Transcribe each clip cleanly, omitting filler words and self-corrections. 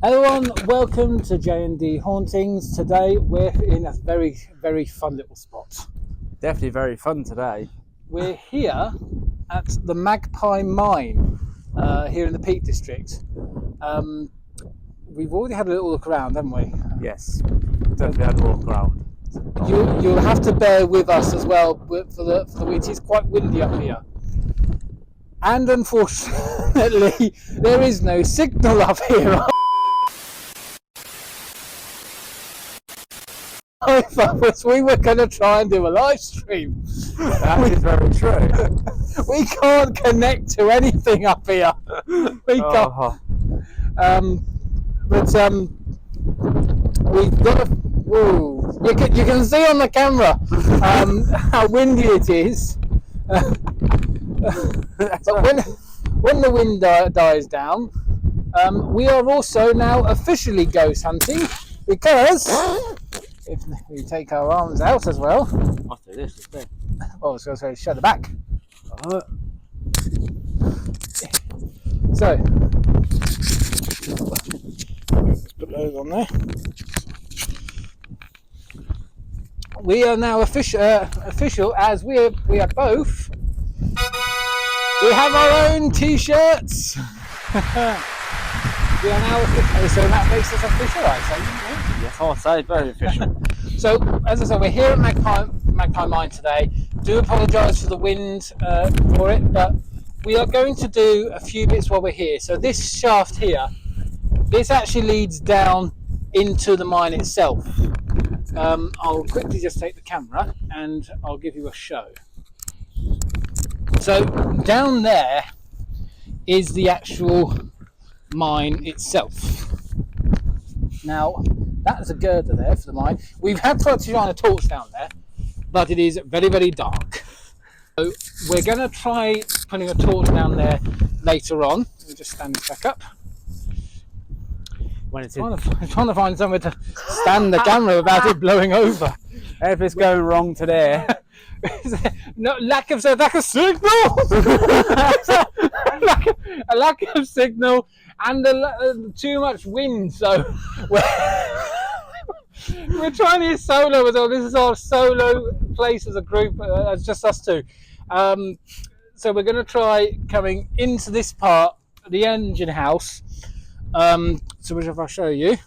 Everyone, welcome to J&D Hauntings. Today we're in a very, very fun little spot. Definitely very fun today. We're here at the Magpie Mine here in the Peak District. We've already had a little look around, haven't we? Yes, definitely had a walk around. You'll have to bear with us as well for the it is quite windy up here. And unfortunately, there is no signal up here. If we were going to try and do a live stream. That is very true. We can't connect to anything up here. We can't. We've got. Whoa! You can see on the camera how windy it is. But when the wind dies down, we are also now officially ghost hunting because. If we take our arms out as well. I'll do this instead. Oh, I was going to say, shut the back. So, let's put those on there. We are now official as we are both. We have our own t-shirts. We are now official, so that makes us official, I say. Yes, I'll say very official. So, as I said, we're here at Magpie Mine today. Do apologise for the wind for it, but we are going to do a few bits while we're here. So this shaft here, this actually leads down into the mine itself. I'll quickly just take the camera and I'll give you a show. So down there is the actual mine itself. Now, that's a girder there for the mine. We've had to shine a torch down there, but it is very, very dark. So we're going to try putting a torch down there later on. Let me just stand this back up. When it's I'm trying to find somewhere to stand the camera without it blowing over. If it's going wrong today. No, lack of signal. a lack of signal. And too much wind, so we're trying to solo as well. This is our solo place as a group, as just us two. So we're going to try coming into this part, the engine house. So which if I show you.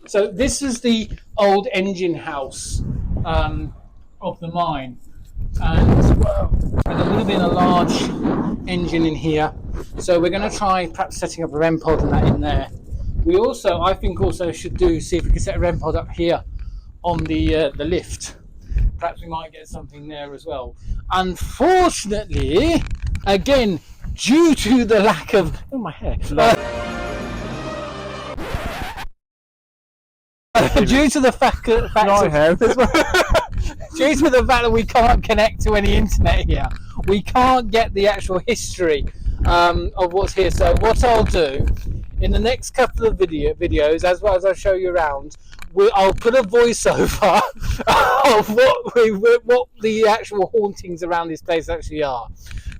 So this is the old engine house of the mine, and there would have been a large engine in here. So we're going to try perhaps setting up a REM pod and that in there. We also, I think, should see if we can set a REM pod up here on the lift. Perhaps we might get something there as well. Unfortunately, again, due to the lack of my hair. Due to the fact that we can't connect to any internet here, we can't get the actual history of what's here. So what I'll do in the next couple of videos, as well as I show you around, I'll put a voiceover of what the actual hauntings around this place actually are.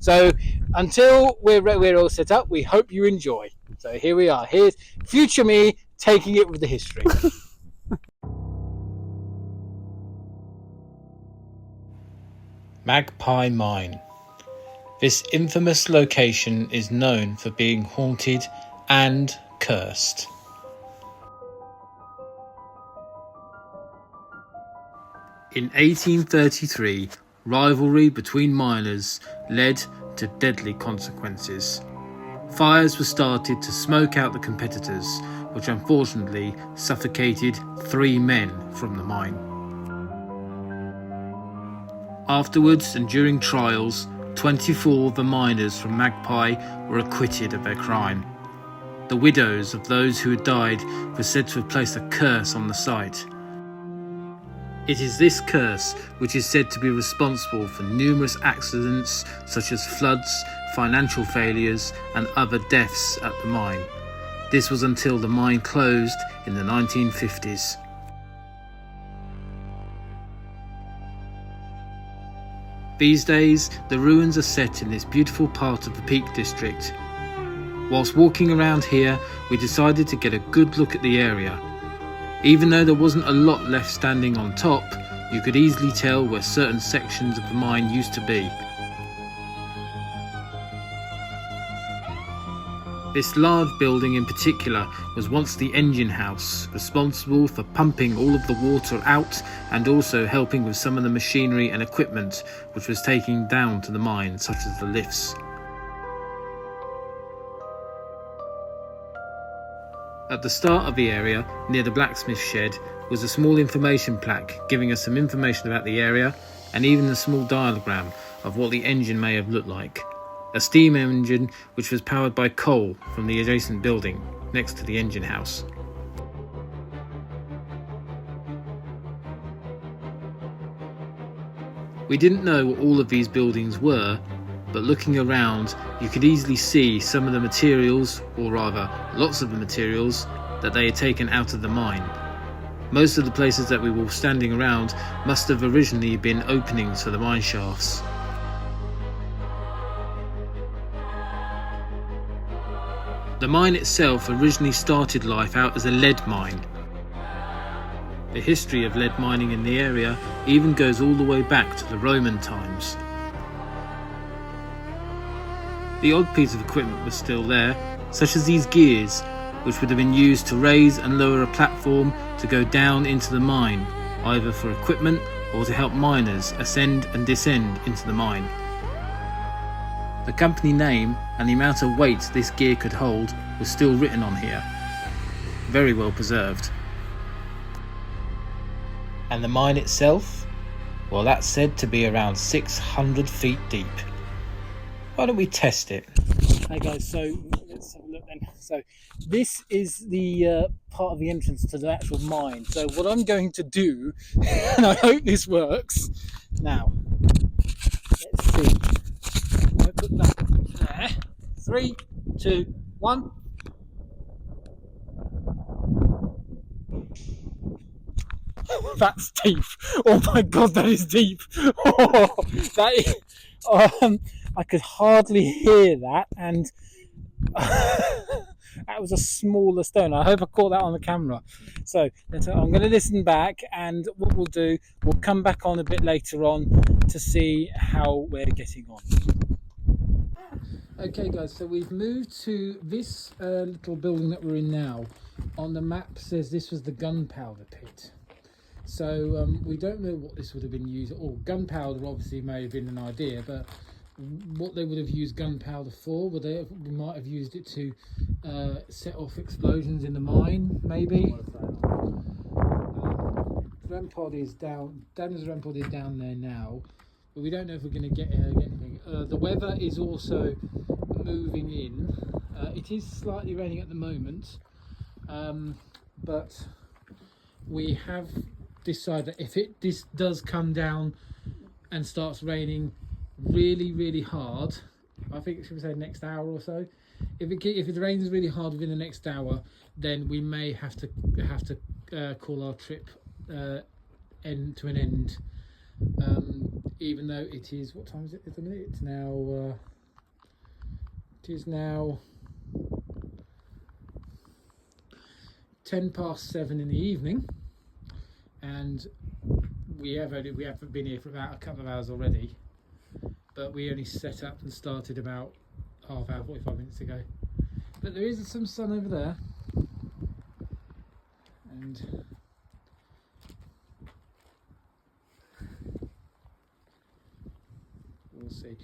So until we're all set up, we hope you enjoy. So here we are. Here's future me taking it with the history. Magpie Mine. This infamous location is known for being haunted and cursed. In 1833, rivalry between miners led to deadly consequences. Fires were started to smoke out the competitors, which unfortunately suffocated 3 men from the mine. Afterwards and during trials, 24 of the miners from Magpie were acquitted of their crime. The widows of those who had died were said to have placed a curse on the site. It is this curse which is said to be responsible for numerous accidents such as floods, financial failures and other deaths at the mine. This was until the mine closed in the 1950s. These days, the ruins are set in this beautiful part of the Peak District. Whilst walking around here, we decided to get a good look at the area. Even though there wasn't a lot left standing on top, you could easily tell where certain sections of the mine used to be. This large building in particular was once the engine house, responsible for pumping all of the water out and also helping with some of the machinery and equipment which was taken down to the mine, such as the lifts. At the start of the area, near the blacksmith shed, was a small information plaque giving us some information about the area and even a small diagram of what the engine may have looked like. A steam engine which was powered by coal from the adjacent building next to the engine house. We didn't know what all of these buildings were, but looking around you could easily see some of the materials, or rather lots of the materials, that they had taken out of the mine. Most of the places that we were standing around must have originally been openings for the mine shafts. The mine itself originally started life out as a lead mine. The history of lead mining in the area even goes all the way back to the Roman times. The odd piece of equipment was still there, such as these gears, which would have been used to raise and lower a platform to go down into the mine, either for equipment or to help miners ascend and descend into the mine. The company name and the amount of weight this gear could hold was still written on here. Very well preserved. And the mine itself? Well, that's said to be around 600 feet deep. Why don't we test it? Hey guys, so let's have a look then. So this is the part of the entrance to the actual mine. So what I'm going to do, and I hope this works. Now, let's see. I put that there. 3, 2, 1. That's deep. Oh my god, that is deep. Oh, that is, I could hardly hear that, and that was a smaller stone. I hope I caught that on the camera. So I'm going to listen back, and what we'll do, we'll come back on a bit later on to see how we're getting on. Okay guys, so we've moved to this little building that we're in now. On the map says this was the gunpowder pit. So we don't know what this would have been used, or gunpowder obviously may have been an idea, but what they would have used gunpowder for, we might have used it to set off explosions in the mine, maybe. Rampart is down, Daniel's rampart is down there now, but we don't know if we're going to get anything. The weather is also moving in. It is slightly raining at the moment, but we have decided that if this does come down and starts raining really hard, I think should we say next hour or so, if it rains really hard within the next hour, then we may have to call our trip end to an end, even though it is, what time is it at the minute? It is now 7:10 in the evening, and we haven't been here for about a couple of hours already, but we only set up and started about half hour, 45 minutes ago. But there is some sun over there, and we'll see.